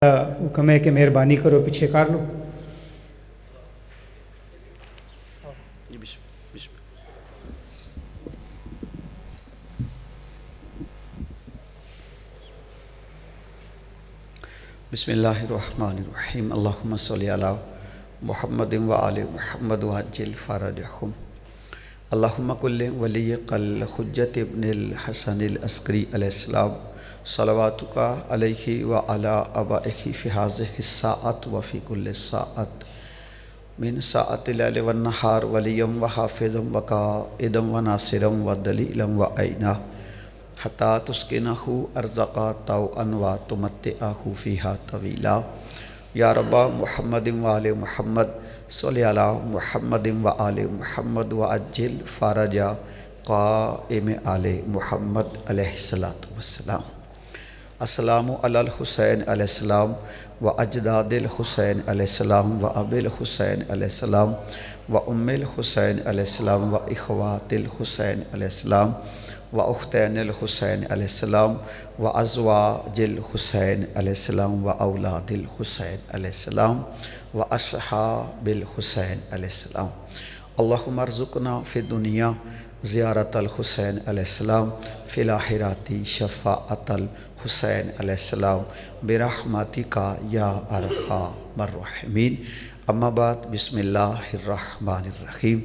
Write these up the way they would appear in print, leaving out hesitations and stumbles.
حکم ہے کہ مہربانی کرو پیچھے کر لو۔ بسم اللہ الرحمن الرحیم اللہم صلی علی محمد و آل محمد وعجل فرجہم۔ اللہم کل ولی قل حجت ابن الحسن العسکری علیہ السلام صلواتک علیہ وعلی آبائہ فی ہذہ الساعۃ وفی کل ساعۃ من ساعۃ اللیل والنہار ولیا وحافظا وقائدا وناصرا ودلیلا وعینا حتی تسکنہ ارزقا طوعا وتمتعہ فیہا طویلا۔ یا رب محمد وآل محمد صلی علی محمد وآل محمد وعجل فرج قائم آل محمد علیہ السلام۔ السلام علی الحسین علیہ السلام و اجداد الحسین علیہ السلام و ابی الحسین علیہ السلام و ام الحسین علیہ السلام و اخوات الحسین علیہ السلام و اختین الحسین علیہ السلام و ازواج الحسین علیہ السلام و اولاد الحسین علیہ السلام و اصحاب الحسین علیہ السلام۔ اللہم ارزقنا فی الدنیا زیارت الحسین علیہ السلام فی الآخرۃ شفاعت الحسین علیہ السلام برحمتک یا ارحم الراحمین۔ اما بعد، بسم اللہ الرحمن الرحیم۔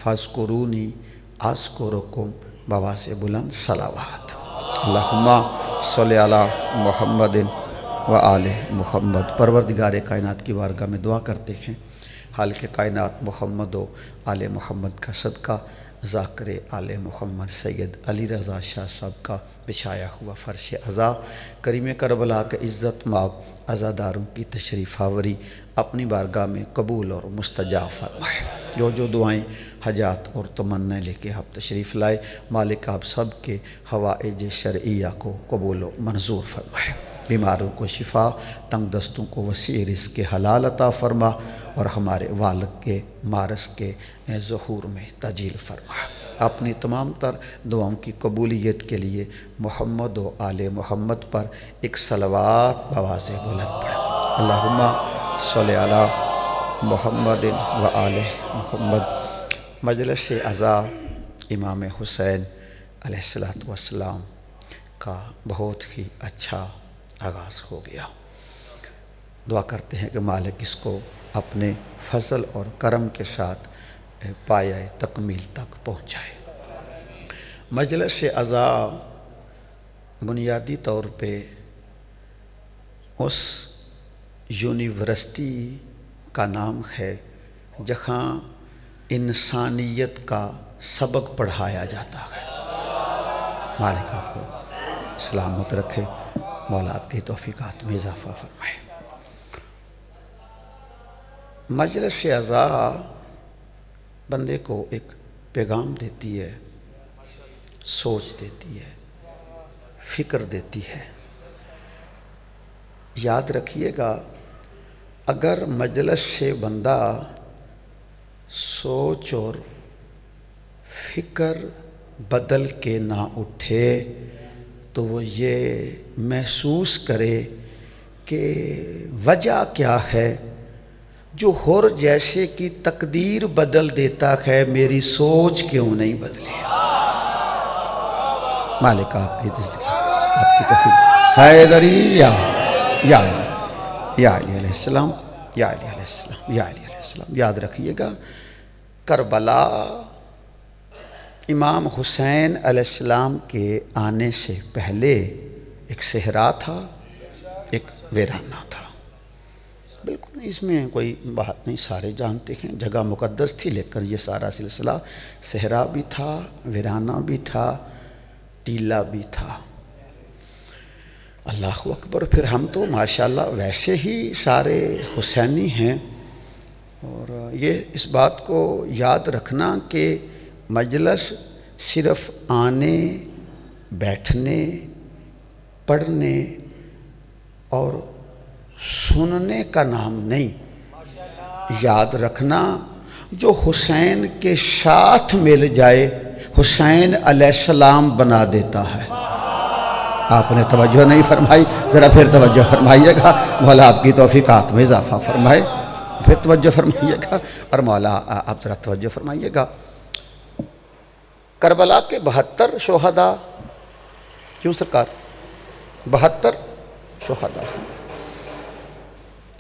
فاذکرونی اذکرکم بآواز بلند صلوات۔ اللہم صلی علی محمد و آل محمد۔ پروردگار کائنات کی بارگاہ میں دعا کرتے ہیں حالق کائنات محمد و آل محمد کا صدقہ ذاکر آل محمد سید علی رضا شاہ صاحب کا بچھایا ہوا فرش عزا کریم کربلا کے عزت مآب عزاداروں کی تشریف آوری اپنی بارگاہ میں قبول اور مستجاب فرمائے۔ جو دعائیں حاجات اور تمنا لے کے آپ تشریف لائے، مالک آپ سب کے حوائج شرعیہ کو قبول و منظور فرمائے۔ بیماروں کو شفا، تنگ دستوں کو وسیع رزق حلال عطا فرما اور ہمارے والد کے مارس کے ظہور میں تجلیل فرما۔ اپنی تمام تر دعاؤں کی قبولیت کے لیے محمد و آل محمد پر ایک صلوات بآواز بلند پڑھیں۔ اللہم صلی علی محمد و آل محمد۔ مجلس عزا امام حسین علیہ السلام کا بہت ہی اچھا آغاز ہو گیا۔ دعا کرتے ہیں کہ مالک اس کو اپنے فضل اور کرم کے ساتھ پایہ تکمیل تک پہنچائے۔ مجلس عزا بنیادی طور پہ اس یونیورسٹی کا نام ہے جہاں انسانیت کا سبق پڑھایا جاتا ہے۔ مالک آپ کو سلامت رکھے، مولا آپ کی توفیقات میں اضافہ فرمائے۔ مجلس عزا بندے کو ایک پیغام دیتی ہے، سوچ دیتی ہے، فکر دیتی ہے۔ یاد رکھیے گا، اگر مجلس سے بندہ سوچ اور فکر بدل کے نہ اٹھے تو وہ یہ محسوس کرے کہ وجہ کیا ہے جو ہور جیسے کی تقدیر بدل دیتا ہے، میری سوچ کیوں نہیں بدلی۔ مالک آپ کی توفیق۔ حیدری یا علی علیہ السلام، یا علی علیہ السلام، یا علی علیہ السلام۔ یاد رکھیے گا، کربلا امام حسین علیہ السلام کے آنے سے پہلے ایک صحرا تھا، ایک ویرانہ تھا۔ بالکل اس میں کوئی بات نہیں، سارے جانتے ہیں جگہ مقدس تھی، لیکن یہ سارا سلسلہ صحرا بھی تھا، ویرانہ بھی تھا، ٹیلہ بھی تھا۔ اللہ اکبر۔ پھر ہم تو ماشاءاللہ ویسے ہی سارے حسینی ہیں، اور یہ اس بات کو یاد رکھنا کہ مجلس صرف آنے، بیٹھنے، پڑھنے اور سننے کا نام نہیں۔ یاد رکھنا، جو حسین کے ساتھ مل جائے حسین علیہ السلام بنا دیتا ہے۔ آپ نے توجہ نہیں فرمائی، ذرا پھر توجہ فرمائیے گا، مولا آپ کی توفیقات میں اضافہ فرمائے، پھر توجہ فرمائیے گا، اور مولا آپ ذرا توجہ فرمائیے گا۔ کربلا کے 72 شہداء، کیوں سرکار 72 شہداء،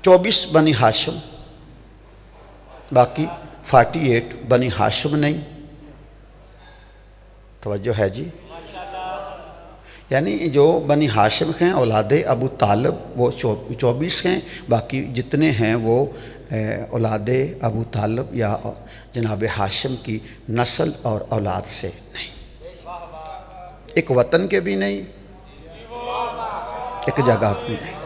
24 بنی ہاشم، باقی 48 بنی ہاشم نہیں، توجہ ہے جی؟ یعنی جو بنی ہاشم ہیں اولاد ابو طالب وہ 24 ہیں، باقی جتنے ہیں وہ اولاد ابو طالب یا جناب ہاشم کی نسل اور اولاد سے نہیں، ایک وطن کے بھی نہیں، ایک جگہ بھی نہیں،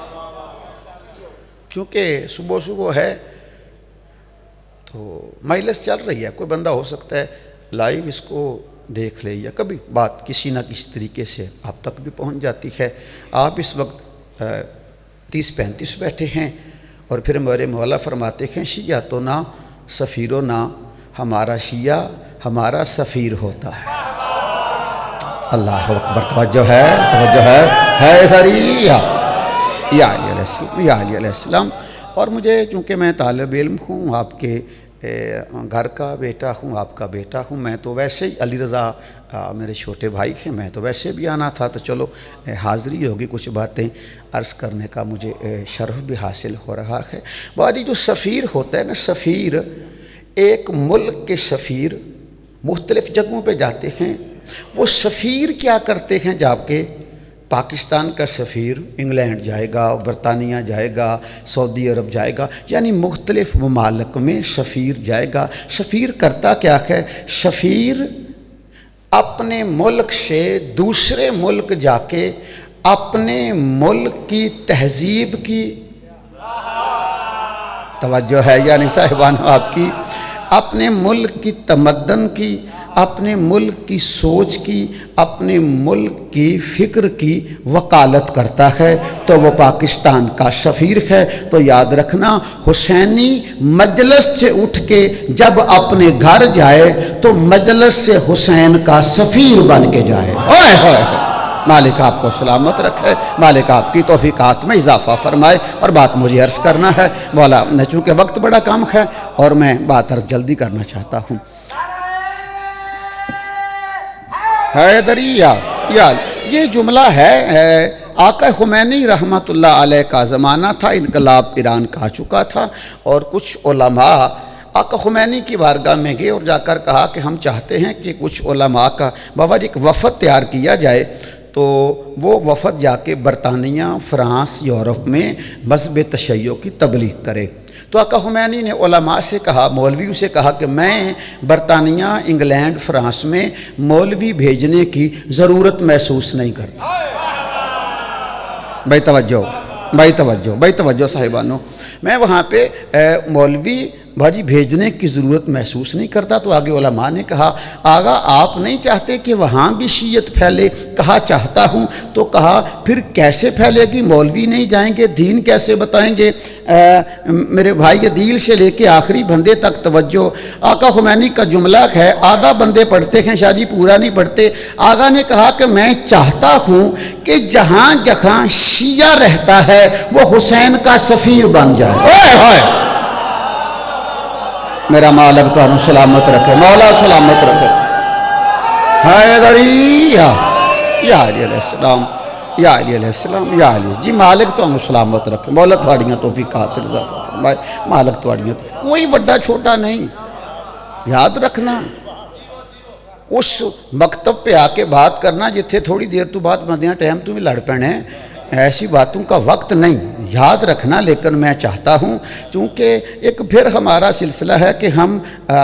کیونکہ صبح صبح ہے تو مجلس چل رہی ہے، کوئی بندہ ہو سکتا ہے لائیو اس کو دیکھ لے، یا کبھی بات کسی نہ کسی طریقے سے آپ تک بھی پہنچ جاتی ہے۔ آپ اس وقت 30-35 بیٹھے ہیں، اور پھر میرے مولا فرماتے ہیں شیعہ تو نہ سفیرو نہ، ہمارا شیعہ ہمارا سفیر ہوتا ہے۔ اللہ اکبر، توجہ ہے، توجہ ہے ذریعہ یا علی علیہ السلام، یا علی علیہ السلام۔ اور مجھے چونکہ میں طالب علم ہوں، آپ کے گھر کا بیٹا ہوں، آپ کا بیٹا ہوں، میں تو ویسے ہی علی رضا میرے چھوٹے بھائی ہیں، میں تو ویسے بھی آنا تھا، تو چلو حاضری ہوگی، کچھ باتیں عرض کرنے کا مجھے شرف بھی حاصل ہو رہا ہے۔ باری جو سفیر ہوتا ہے نا، سفیر، ایک ملک کے سفیر مختلف جگہوں پہ جاتے ہیں، وہ سفیر کیا کرتے ہیں، جا کے پاکستان کا سفیر انگلینڈ جائے گا، برطانیہ جائے گا، سعودی عرب جائے گا، یعنی مختلف ممالک میں سفیر جائے گا۔ سفیر کرتا کیا ہے؟ سفیر اپنے ملک سے دوسرے ملک جا کے اپنے ملک کی تہذیب کی، توجہ ہے یعنی صاحبان آپ کی، اپنے ملک کی تمدن کی، اپنے ملک کی سوچ کی، اپنے ملک کی فکر کی وکالت کرتا ہے، تو وہ پاکستان کا سفیر ہے۔ تو یاد رکھنا، حسینی مجلس سے اٹھ کے جب اپنے گھر جائے تو مجلس سے حسین کا سفیر بن کے جائے۔ اوئے ہوئے، مالک آپ کو سلامت رکھے، مالک آپ کی توفیقات میں اضافہ فرمائے۔ اور بات مجھے عرض کرنا ہے مولا، چونکہ وقت بڑا کم ہے اور میں بات عرض جلدی کرنا چاہتا ہوں۔ حیدری یا یہ جملہ ہے، آقا خمینی رحمۃ اللہ علیہ کا زمانہ تھا، انقلاب ایران کا چکا تھا، اور کچھ علماء آقا خمینی کی بارگاہ میں گئے اور جا کر کہا کہ ہم چاہتے ہیں کہ کچھ علماء کا بابا ایک وفد تیار کیا جائے۔ تو وہ وفد جا کے برطانیہ، فرانس، یورپ میں مذہب تشیع کی تبلیغ کرے۔ تو آقا خمینی نے علماء سے کہا، مولویوں سے کہا کہ میں برطانیہ، انگلینڈ، فرانس میں مولوی بھیجنے کی ضرورت محسوس نہیں کرتا۔ بھائی توجہ، بھائی توجہ، بھائی توجہ صاحبانو، میں وہاں پہ مولوی بھاجی بھیجنے کی ضرورت محسوس نہیں کرتا۔ تو آگے علماء نے کہا آغا آپ نہیں چاہتے کہ وہاں بھی شیعت پھیلے؟ کہا چاہتا ہوں۔ تو کہا پھر کیسے پھیلے گی؟ مولوی نہیں جائیں گے، دین کیسے بتائیں گے؟ میرے بھائی دل سے لے کے آخری بندے تک توجہ۔ آقا خمینی کا جملہ ہے، آدھا بندے پڑھتے ہیں شاید پورا نہیں پڑھتے۔ آغا نے کہا کہ میں چاہتا ہوں کہ جہاں جہاں شیعہ رہتا ہے وہ حسین کا سفیر بن جائے۔ اوئے ہوئے، میرا مالک تو سلامت رکھے، مولا سلامت رکھے۔ حیدری یا علی علیہ السلام، یا علی علیہ السلام، یا علی جی، مالک تو سلامت رکھے، مولا تھوڑیاں توفیقات اضافہ فرمائے، مالک تھوڑیاں توفیقات، کوئی بڑا چھوٹا نہیں۔ یاد رکھنا، اس مکتب پہ آ کے بات کرنا جتھے تھوڑی دیر تو بعد بندیاں ٹائم تو بھی لڑ پینے، ایسی باتوں کا وقت نہیں، یاد رکھنا۔ لیکن میں چاہتا ہوں چونکہ ایک پھر ہمارا سلسلہ ہے کہ ہم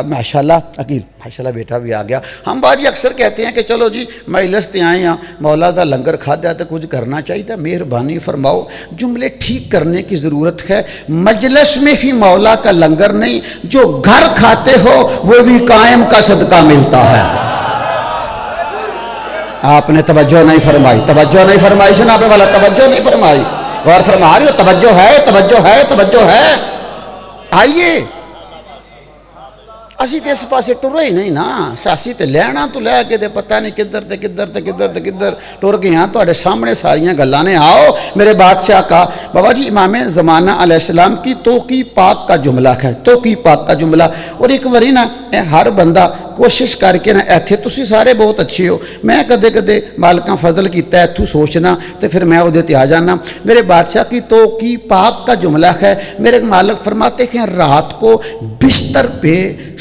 ماشاءاللہ عقیل ماشاءاللہ بیٹا بھی آ گیا، ہم باجی اکثر کہتے ہیں کہ چلو جی مجلس تے آئے ہیں، مولا دا لنگر کھا دیا تو کچھ کرنا چاہیے، مہربانی فرماؤ، جملے ٹھیک کرنے کی ضرورت ہے۔ مجلس میں ہی مولا کا لنگر نہیں، جو گھر کھاتے ہو وہ بھی قائم کا صدقہ ملتا ہے۔ آپ نے توجہ نہیں فرمائی، توجہ نہیں فرمائی جناب والا، توجہ نہیں فرمائی، غور فرما رہی ہو؟ توجہ ہے، توجہ ہے، توجہ ہے۔ آئیے اسی تے اس پاسے ٹرے ہی نہیں نا، اسی تے لینا تو لے کے تے پتہ نہیں کدھر تے کدھر تے کدھر تے کدھر ٹر گئے ہاں۔ تواڈے سامنے ساریاں گلاں نے۔ آؤ میرے بادشاہ کا بابا جی امام زمانہ علیہ السلام کی توقی پاک کا جملہ ہے، توقی پاک کا جملہ۔ اور ایک واری نا ہر بندہ کوشش کر کے نا ایتھے تسی سارے بہت اچھے ہو، میں کدے کدے مالکاں فضل کیتا ہے ایتھوں سوچنا تے پھر میں اودے تے آ جانا۔ میرے بادشاہ کی توقی پاک کا جملہ ہے، میرے مالک فرماتے ہیں رات کو بستر پہ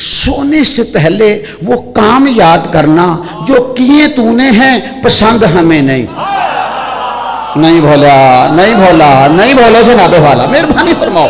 سونے سے پہلے وہ کام یاد کرنا جو کیے تو نے ہیں پسند ہمیں نہیں۔ نہیں بولا، نہیں بولا، نہیں بولو جناب والا، مہربانی فرماؤ،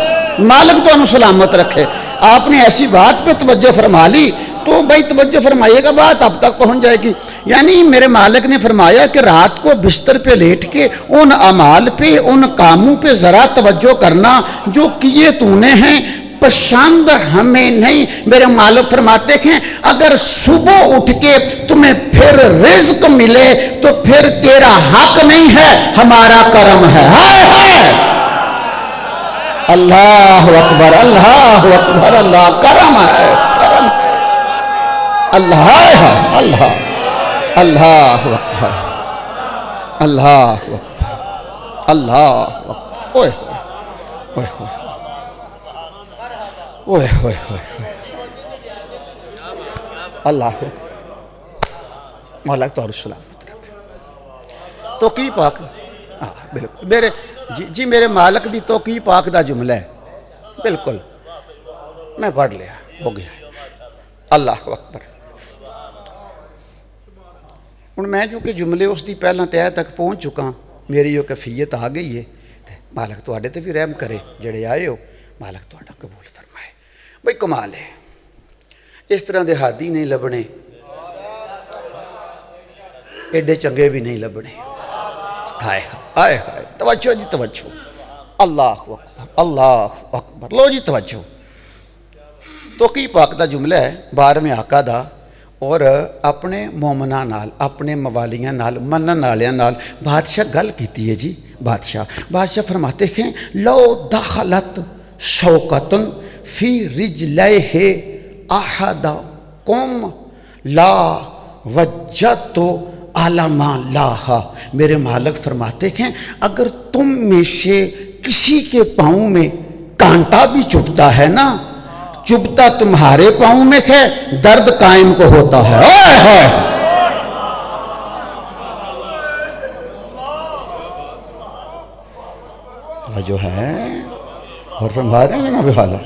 مالک تو انہوں سلامت رکھے۔ آپ نے ایسی بات پہ توجہ فرما لی تو بھائی توجہ فرمائیے گا، بات اب تک پہنچ جائے گی۔ یعنی میرے مالک نے فرمایا کہ رات کو بستر پہ لیٹ کے ان اعمال پہ، ان کاموں پہ ذرا توجہ کرنا جو کیے تو نے ہیں پسند ہمیں نہیں۔ میرے مالک فرماتے ہیں اگر صبح اٹھ کے تمہیں پھر رزق ملے تو پھر تیرا حق نہیں ہے، ہمارا کرم ہے۔ ہائے ہائے اللہ اکبر، اللہ اکبر، اللہ کرم ہے، کرم ہے، اللہ ہے، اللہ اللہ اکبر، اللہ اکبر، اللہ اکبر۔ اوئے اوئے اوئے اوئے اوئے اوئے اللہ مولا تو سلامت رکھے۔ توقی پاک، ہاں بالکل میرے جی میرے مالک دی توقی پاک دا جملہ ہے، بالکل میں پڑھ لیا، ہو گیا۔ اللہ اکبر۔ ہوں میں چونکہ جملے اس دی پہلا تہ تک پہنچ چکا، میری جو کیفیت آ گئی ہے، مالک تواڈے تے بھی رحم کرے، جڑے آئے ہو مالک تواڈا قبول فرمائے۔ بھئی کمال ہے، اس طرح دے ہادی نہیں لبنے، ایڈے چنگے بھی نہیں لبنے۔ ہائے ہائے ہائے، توجہ جی توجہ، اللہ اکبر، اللہ اکبر، لو جی توجہ۔ توقی پاک دا جملہ ہے 12ویں آقا دا، اور اپنے مومناں نال، اپنے موالیاں نال، منن والیاں نال بادشاہ گل کیتی ہے جی۔ بادشاہ فرماتے ہیں لو دخلت شوکتن فی رجلیہ احدکم لا وجدت علما لاہا۔ میرے مالک فرماتے ہیں اگر تم میں سے کسی کے پاؤں میں کانٹا بھی چبھتا ہے نا، چبھتا تمہارے پاؤں میں ہے، درد قائم کو ہوتا ہے۔ جو ہے اور فرما رہے ہیں جناب والا،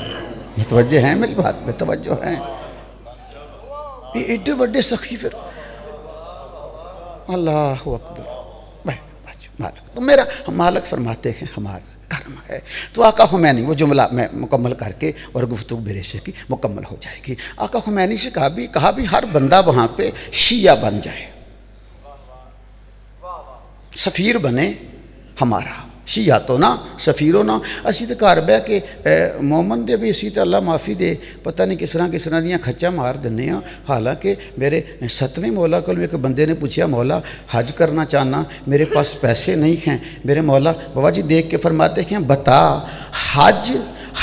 متوجہ ہیں میری بات پہ، توجہ ہیں۔ یہ ایڈے بڑے سخی پھر اللہ اکبر۔ مالک تو میرا مالک فرماتے ہیں ہمارا کرم ہے۔ تو آقا خمینی، وہ جملہ میں مکمل کر کے اور گفتگو میرے سے کی مکمل ہو جائے گی۔ آقا خمینی سے کہا بھی ہر بندہ وہاں پہ شیعہ بن جائے، سفیر بنے ہمارا، شیعہ تو نا سفیروں نا۔ اسی تو گھر بہ کے مومن دے بھی اسی تو اللہ معافی دے پتہ نہیں کس طرح دیاں کھچا مار دنے ہاں۔ حالانکہ میرے 7ویں مولا کو ایک بندے نے پوچھا مولا حج کرنا چاہنا، میرے پاس پیسے نہیں ہیں۔ میرے مولا بابا جی دیکھ کے فرماتے ہیں بتا حج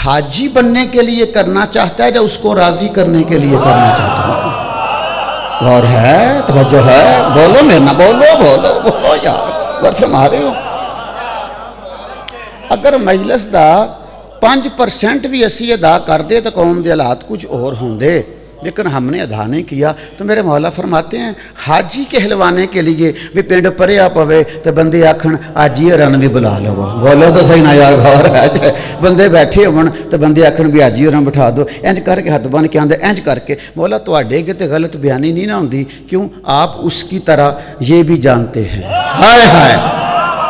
حاجی بننے کے لیے کرنا چاہتا ہے یا اس کو راضی کرنے کے لیے کرنا چاہتا ہوں؟ اور ہے توجہ ہے، بولو میرے نہ بولو، بولو بولو یار، غور فرما رہے ہو۔ اگر مجلس دا 5% بھی اسی ادا کر دے تو قوم دے حالات کچھ اور ہوں دے، لیکن ہم نے ادا نہیں کیا۔ تو میرے مولا فرماتے ہیں حاجی کہلوانے کے لیے بھی پنڈ پریا پوے تو بندے آکھن حاجی رن بھی بلا لو، بولو تو صحیح نہ یار، غور ہے بندے بیٹھے ہون تو بندے آکھن بھی حاجی رن بٹھا دو، انج کر کے ہاتھ بن کے آندے انج کر کے۔ مولا تواڈے کے تے غلط بیانی نہیں نہ ہوندی، کیوں آپ اس کی طرح یہ بھی جانتے ہیں۔ ہائے ہائے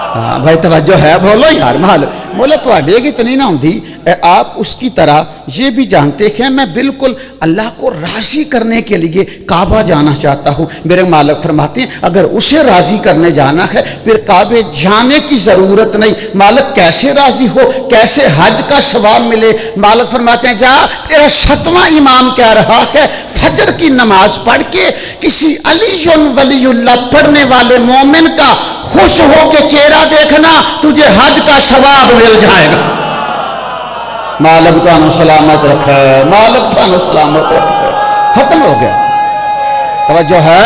ہاں بھائی توجہ ہے، بولو یار مال مولا تواڈے کی تو نہیں نہ ہوندی، آپ اس کی طرح یہ بھی جانتے ہیں میں بالکل اللہ کو راضی کرنے کے لیے کعبہ جانا چاہتا ہوں۔ میرے مالک فرماتے ہیں اگر اسے راضی کرنے جانا ہے پھر کعبے جانے کی ضرورت نہیں۔ مالک کیسے راضی ہو، کیسے حج کا ثواب ملے؟ مالک فرماتے ہیں جا تیرا 7واں امام کہہ رہا ہے فجر کی نماز پڑھ کے کسی علی ولی اللہ پڑھنے والے مومن کا خوش ہو کے چہرہ دیکھنا، تجھے حج کا ثواب مل جائے گا۔ مالک تانوں سلامت رکھے، مالک تانوں سلامت رکھے۔ ختم ہو گیا. توجہ ہے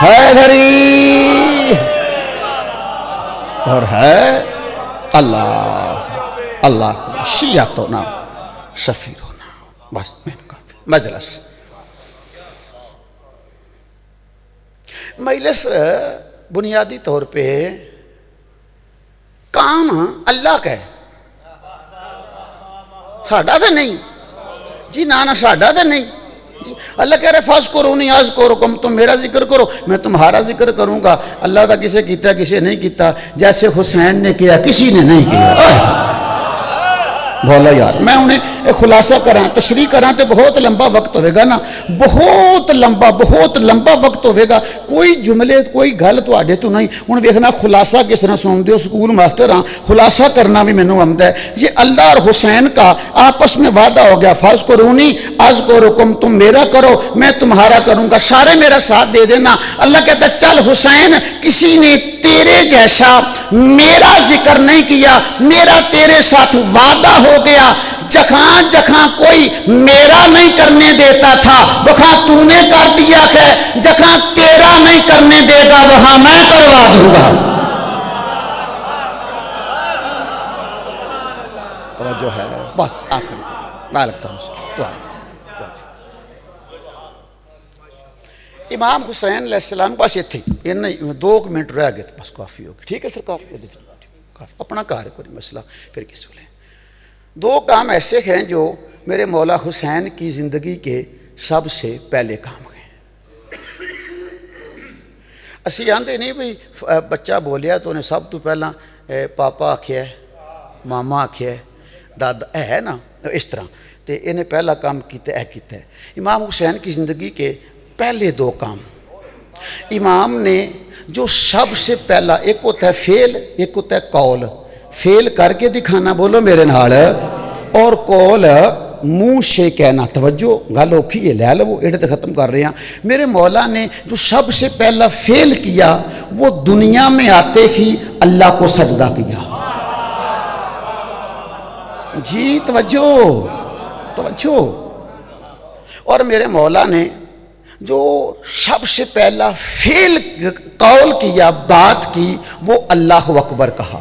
ادھر ہی اور ہے اللہ اللہ شیعتنا شفیرنا. بس مجلس مجلس بنیادی طور پہ کام اللہ کا ہے، ساڈا تو نہیں جی، نہ ساڈا تو نہیں جی. اللہ کہہ رہے فاذکرونی اذکرکم، تم میرا ذکر کرو میں تمہارا ذکر کروں گا. اللہ کا کسے کیتا کسے نہیں کیتا، جیسے حسین نے کیا کسی نے نہیں کیا. بولا یار میں انہیں خلاصہ کراں تشریح کراں تو بہت لمبا وقت ہوئے گا نا، بہت لمبا وقت ہوئے گا. کوئی جملے کوئی گل تواڈے تو نہیں. ہن ویکھنا خلاصہ کس طرح سن دیو، سکول ماسٹر ہاں خلاصہ کرنا بھی مینوں آندا ہے. یہ اللہ اور حسین کا آپس میں وعدہ ہو گیا، فاذکرونی اذکرکم، تم میرا کرو میں تمہارا کروں گا، سارے میرا ساتھ دے دینا. اللہ کہتا ہے چل حسین کسی نے تیرے جیسا میرا ذکر نہیں کیا، میرا تیرے ساتھ وعدہ ہو گیا. جہاں جہاں کوئی میرا نہیں کرنے دیتا تھا وہاں تو نے کر دیا ہے، جہاں تیرا نہیں کرنے دے گا وہاں میں کروا دوں گا. توجہ ہے بس آخر میں لگتا ہوں تو امام حسین علیہ السلام بس اتنے 2 منٹ رہ گئے بس کافی ہو گئے. ٹھیک ہے سرکار اپنا کار کوئی مسئلہ پھر کس کو لیں. 2 کام ایسے ہیں جو میرے مولا حسین کی زندگی کے سب سے پہلے کام ہیں. اسی آندے نہیں بھئی بچہ بولیا تو انہیں سب تو پہلا پاپا آکھیا ہے، ماما آکھیا ہے، دادا ہے نا اس طرح تے انہیں پہلا کام کیتا ہے. امام حسین کی زندگی کے پہلے 2 کام امام نے جو سب سے پہلا، ایک ہوتا ہے فعل ایک ہوتا ہے قول. فعل کر کے دکھانا بولو میرے نال، اور قول منہ سے کہنا. توجہ گل اوکھی ہے لے لو ایڈے تے ختم کر رہے ہیں. میرے مولا نے جو سب سے پہلا فعل کیا وہ دنیا میں آتے ہی اللہ کو سجدہ کیا. جی توجہ. اور میرے مولا نے جو سب سے پہلا فعل قول کیا، بات کی، وہ اللہ اکبر کہا.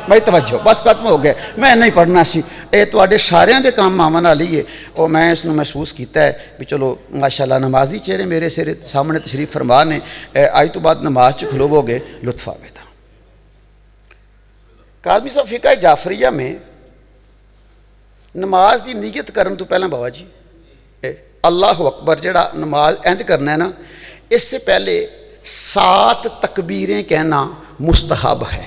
بھائی توجہ بس ختم ہو گئے. میں نہیں پڑھنا سی اے تواڈے ساریاں دے کام ماواں نال ہی ہے. اور میں اس نو محسوس کیتا ہے بھی چلو ماشاءاللہ نمازی چہرے میرے سر سامنے تشریف فرما نے. آج تو بعد نماز چ کھلوو گے لطف آوے گا. قاضی صاحب فقہ جعفریہ میں نماز دی نیت کرن تو پہلا بابا جی اللہ اکبر جڑا نماز انج کرنا ہے نا، اس سے پہلے 7 تکبیریں کہنا مستحب ہے.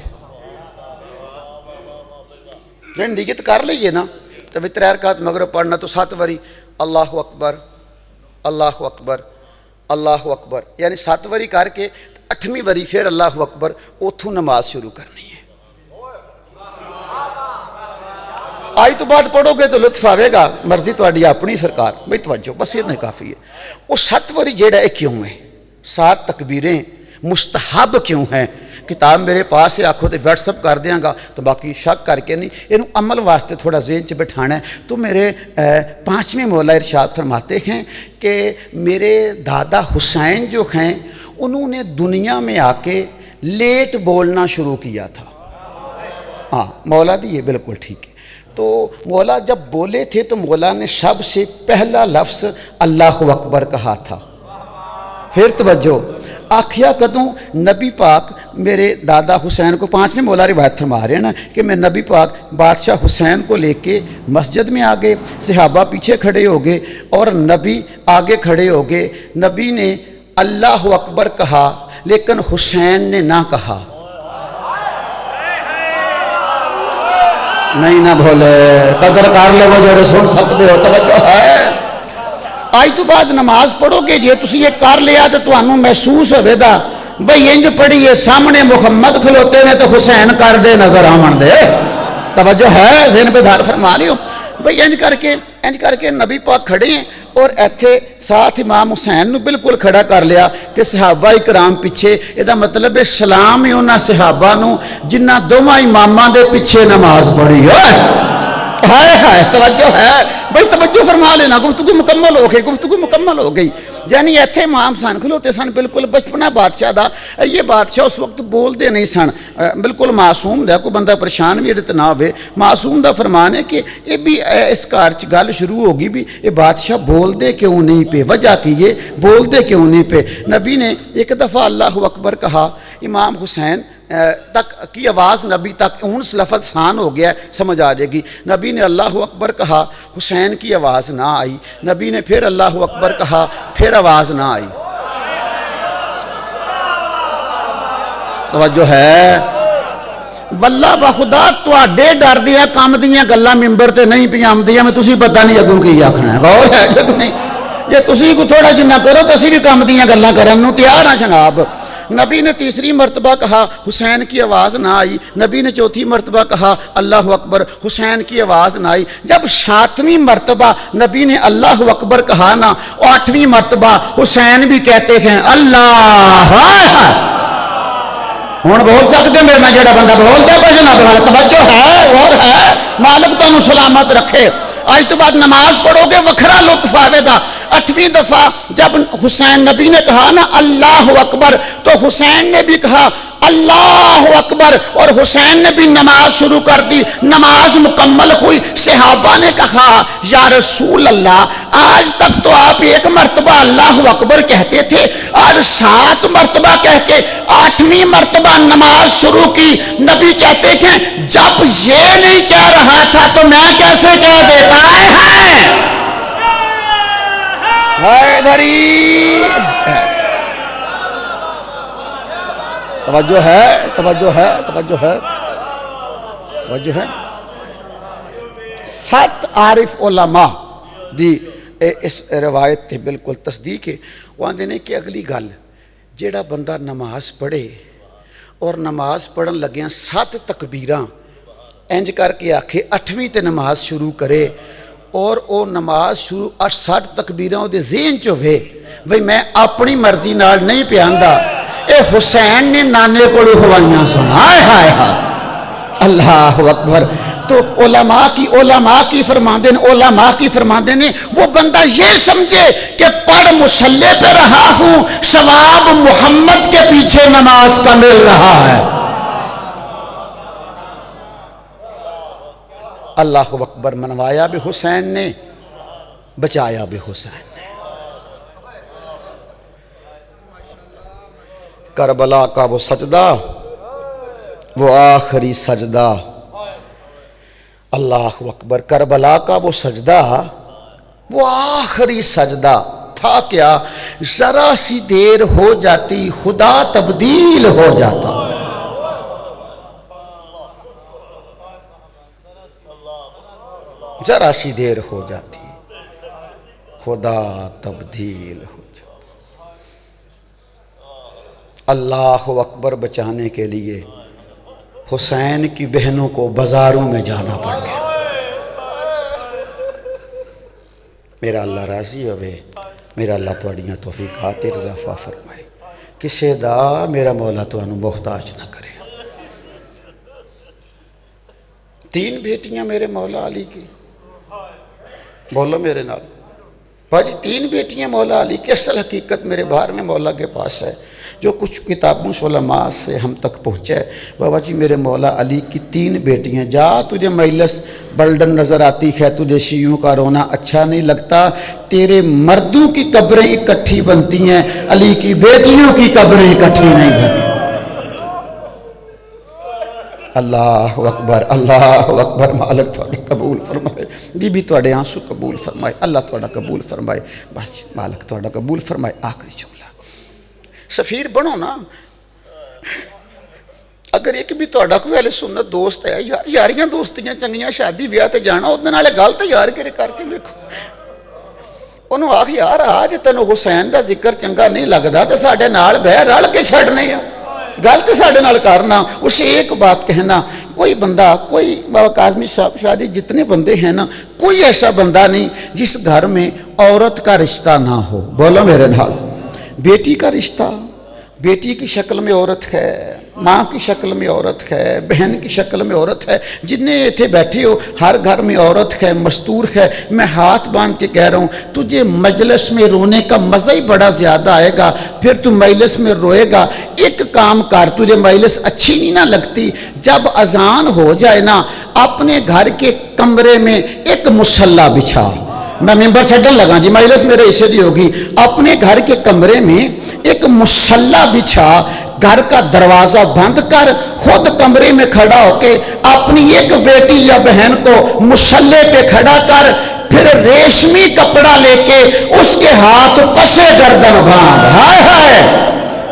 جب نیت کر لئیے نا تو 3 رکعت مغرب پڑھنا تو 7 واری اللہ اکبر اللہ اکبر اللہ اکبر، یعنی 7 واری کر کے 8ویں واری پھر اللہ اکبر، اتھوں نماز شروع کرنی ہے. آج تو بعد پڑھو گے تو لطف آئے گا، مرضی تواڈی اپنی سرکار. بھئی توجہ بس اتنا کافی ہے. وہ 7 واری جیڑا ہے کیوں ہے، 7 تکبیریں مستحب کیوں ہیں؟ کتاب میرے پاس ہے، آکھو تو واٹس اپ کر دیاں گا تو باقی شک کر کے نہیں، یہ عمل واسطے تھوڑا ذہن چ بٹھانا ہے. تو میرے 5ویں مولا ارشاد فرماتے ہیں کہ میرے دادا حسین جو ہیں انہوں نے دنیا میں آ کے لیٹ بولنا شروع کیا تھا. ہاں مولا دی یہ بالکل ٹھیک ہے. تو مولا جب بولے تھے تو مولا نے سب سے پہلا لفظ اللہ اکبر کہا تھا. پھر توجہ آکھیا کدوں؟ نبی پاک میرے دادا حسین کو 5ویں مولا روایت فرما رہے ہیں نا کہ میں نبی پاک بادشاہ حسین کو لے کے مسجد میں آگے، صحابہ پیچھے کھڑے ہو گئے اور نبی آگے کھڑے ہو گئے. نبی نے اللہ اکبر کہا لیکن حسین نے نہ کہا. نہیں نہ بھولے قدر کر لے وہ جڑے سن سکتے ہو. توجہ ہے. آج تو بعد نماز پڑھو گے جی تسی یہ کر لیا تو تمہیں محسوس ہوئے گا بھئی انج پڑھیے سامنے محمد کھلوتے نے تو حسین کر دے نظر آمن دے. توجہ ہے ذہن پہ دھار فرما رہی ہو. بھئی انج کر کے نبی پاک کھڑے ہیں اور ایتھے ساتھ امام حسین نو بالکل کھڑا کر لیا تے صحابہ اکرام پیچھے. یہ مطلب ہے سلام ہی انہاں صحابہ نو جنہ دوواں اماماں دے پیچھے نماز پڑھی. ہائے ہائے توجہ ہے. بھائی توجہ فرما لینا، گفتگو مکمل ہو گئی، گفتگو مکمل ہو گئی. یعنی ایتھے امام سن کھلوتے سن بالکل بچپنا بادشاہ دا. یہ بادشاہ اس وقت بول دے نہیں سن، بالکل معصوم دا، کوئی بندہ پریشان بھی ایڈے نہ ہوئے. معصوم دا فرمان ہے کہ یہ بھی اس کار چ گل شروع ہوگی بھی یہ بادشاہ بول دے کیوں نہیں پہ، وجہ کی یہ بول دے کیوں نہیں پہ. نبی نے ایک دفعہ اللہ اکبر کہا، امام حسین تک کی آواز نبی تک اونس لفظ خان ہو گیا، سمجھ آ جائے گی. نبی نے اللہ اکبر کہا، حسین کی آواز نہ آئی. نبی نے پھر اللہ اکبر کہا، پھر آواز نہ آئی. توجہ ہے. واللہ بخدا تواڈے ڈر دیاں کم دیاں گلاں ممبر تے نہیں پہ آمدیاں، میں تسی پتہ نہیں اگوں کی آکھنا ہے. غور ہے جب نہیں یہ تسی کو تھوڑا جنہ کرو تو اسی بھی کم دیاں گلاں کرن نو تیار ہاں جناب. نبی نے تیسری مرتبہ کہا، حسین کی آواز نہ آئی. نبی نے چوتھی مرتبہ کہا اللہ اکبر، حسین کی آواز نہ آئی. جب 7ویں مرتبہ نبی نے اللہ اکبر کہا نا، 8ویں مرتبہ حسین بھی کہتے ہیں اللہ. ہوں بول سکتے میرے نال جڑا بندہ بولتا ہے نہ بول. توجہ ہے اور ہے. مالک تانوں سلامت رکھے. آج تو بعد نماز پڑھو گے وکھرا لطف آوے گا. 8ویں دفعہ جب حسین نبی نے کہا نا اللہ اکبر تو حسین نے بھی کہا اللہ اکبر، اور حسین نے بھی نماز شروع کر دی. نماز مکمل ہوئی. صحابہ نے کہا یا رسول اللہ آج تک تو آپ ایک مرتبہ اللہ اکبر کہتے تھے، آج 7 مرتبہ کہہ کے 8ویں مرتبہ نماز شروع کی. نبی کہتے کہ جب یہ نہیں کہہ رہا تھا تو میں کیسے کہہ دیتا ہے. توجہ ہے، توجہ ہے، توجہ ہے، توجہ ہے. 7 عارف علماء دی اس روایت تے بالکل تصدیق ہے. وہ آندے نے کہ اگلی گل جیڑا بندہ نماز پڑھے اور نماز پڑھن لگیاں 7 تکبیراں انج کر کے آکھے 8ویں تے نماز شروع کرے اور او نماز شروع 60 تکبیراں دے ذہن چ ہوئے وہی میں اپنی مرضی نال نہیں پیاندا، اے حسین نے نانے کو ہوائیاں سنا. ہائے ہائے اللہ اکبر. تو علماء کی فرماندے نے وہ بندہ یہ سمجھے کہ پڑھ مصلی پہ رہا ہوں، ثواب محمد کے پیچھے نماز کا مل رہا ہے. اللہ اکبر. منوایا بھی حسین نے، بچایا بھی حسین نے. کربلا کا وہ سجدہ، وہ آخری سجدہ. اللہ اکبر. کربلا کا وہ سجدہ، وہ آخری سجدہ تھا. کیا ذرا سی دیر ہو جاتی خدا تبدیل ہو جاتا. ذرا سی دیر ہو جاتی خدا تبدیل ہو جاتا. اللہ اکبر بچانے کے لیے حسین کی بہنوں کو بازاروں میں جانا پڑ گیا. میرا اللہ راضی ہوئے، میرا اللہ تواڈیاں توفیقات اضافہ فرمائے. کسے دا میرا مولا تانوں محتاج نہ کرے. 3 بیٹیاں میرے مولا علی کی. بولو میرے نال باجی 3 بیٹیاں مولا علی کی. اصل حقیقت میرے باہر میں مولا کے پاس ہے، جو کچھ کتابوں علماء سے ہم تک پہنچا ہے. بابا جی میرے مولا علی کی 3 بیٹیاں. جا تجھے مجلس بلڈن نظر آتی ہے، تجھے شیعوں کا رونا اچھا نہیں لگتا. تیرے مردوں کی قبریں اکٹھی بنتی ہیں، علی کی بیٹیوں کی قبریں اکٹھی نہیں بنتی. اللہ اکبر، اللہ اکبر. مالک تھوڑا قبول فرمائے. بی بی تھوڑے آنسو قبول فرمائے. اللہ تھوڑا قبول فرمائے. بس مالک تھوڑا قبول فرمائے. آخری جملہ سفیر بنو نا. اگر ایک بھی تھوڑا کوئی اہل سنت دوست ہے، یاریاں دوستیاں چنگیاں، شادی بیاہ تے جانا اودے نال گل تے یار کر کے ویکھو. انہوں آکھ یار آج تینوں حسین دا ذکر چنگا نہیں لگدا تے ساڈے نال بہ رل کے چھڑنے آ، گل تے ساڈے نال کرنا. اسے ایک بات کہنا، کوئی بندہ، کوئی بابا کاظمی صاحب شادی جتنے بندے ہیں نا، کوئی ایسا بندہ نہیں جس گھر میں عورت کا رشتہ نہ ہو. بولو میرے نال. بیٹی کا رشتہ، بیٹی کی شکل میں عورت ہے، ماں کی شکل میں عورت ہے، بہن کی شکل میں عورت ہے، جتنے اتنے بیٹھے ہو ہر گھر میں عورت ہے، مستور ہے۔ میں ہاتھ باندھ کے کہہ رہا ہوں تجھے مجلس میں رونے کا مزہ ہی بڑا زیادہ آئے گا، پھر تو مجلس میں روئے گا۔ ایک کام کر، تجھے مجلس اچھی نہیں نہ لگتی، جب اذان ہو جائے نا اپنے گھر کے کمرے میں ایک مصلی بچھا۔ میں ممبر چھڈن لگا جی، مجلس میرے حصے دی ہوگی۔ اپنے گھر کے کمرے میں ایک مصلی بچھا، گھر کا دروازہ بند کر، خود کمرے میں کھڑا ہو کے اپنی ایک بیٹی یا بہن کو مصلی پہ کھڑا کر، پھر ریشمی کپڑا لے کے اس کے ہاتھ پسے گردن باندھ۔ ہائے ہائے،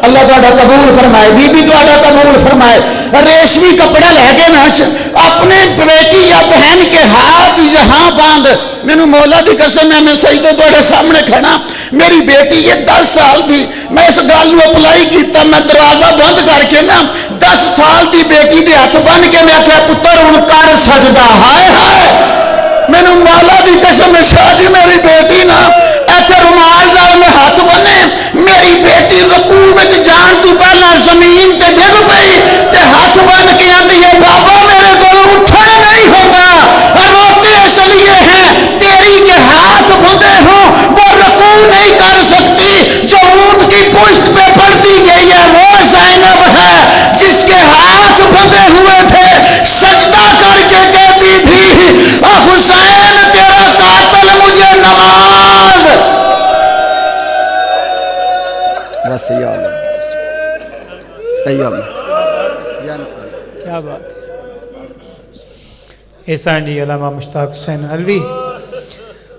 اللہ تعالیٰ قبول فرمائے، بی بی تعالیٰ قبول فرمائے۔ ریشمی کپڑا لے کے نا اپنے بیٹی یا بہن کے ہاتھ یہاں باندھ۔ مینو مولا دی قسم ہے، میں سجدے تواڈے سامنے کھڑا، میری بیٹی یہ 10 سال تھی، میں اس گل نو اپلائی کیتا، میں دروازہ بند کر کے نا 10 سال دی بیٹی دے ہاتھ بن کے میں آخیا پتر ہن کر سجدہ۔ ہائے ہائے، مینو مولا دی قسم ہے، شاہ جی میری بیٹی نا ایتھے رومال نال میں ہاتھ بنے، میری بیٹی رکوع وچ جان تو پہلا زمین تے ڈگ پئی تے ہاتھ بن کے آندی ہے بابا میرے کو اٹھا نہیں ہوتا، روتے اس لیے ہیں تیری کے ہاتھ بندھے ہوں، وہ رکوع نہیں کر سکتی، جو اونٹ کی پشت پہ پڑتی گئی ہے وہ زینب ہے جس کے ہاتھ بندھے ہوئے تھے، سجدہ کر کے کہتی تھی حسین تیرا قاتل مجھے نماز۔ بس یا اللہ، کیا بات ہے۔ احسان جی علامہ مشتاق حسین علوی